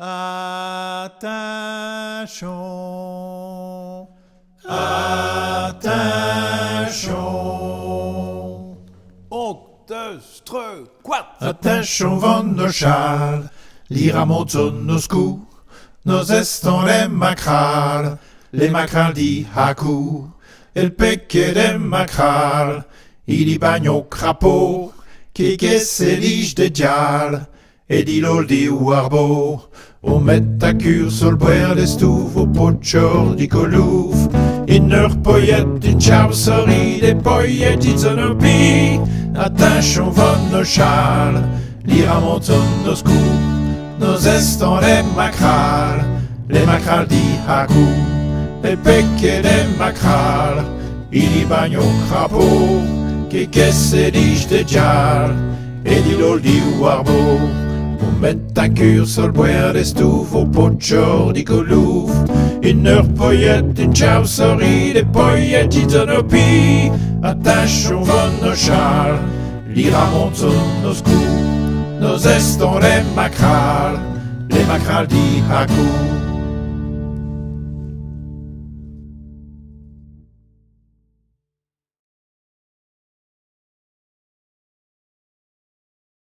Attention, attention. 1, 2, 3, 4. Attention von nos châles, l'ira monton nos scous, nos estons les macrales di Hacou, el pecche des macrales, il y bagne au crapaud, qui s'élige de dial, et dit l'ol di warbo, o met ta cure sur le boire des stouves, au potchor di colouf, in leur poyette, in chauve-souris, des poyettes, in zonopi, attention von nos châles, l'ira monton nos scous, nos estons les macrales di Hacou, el pecche des macrales, il y bagne au crapaud, qui s'élige de dial, et dit l'ol di warbo, on met ta cure sur le boire des stouves, au potchor di colouf, in leur poyette, in chauve-souris, des poyettes, in zonopi, attention von nos châles, l'ira monton nos scous, nos estons les macrales di Hacou.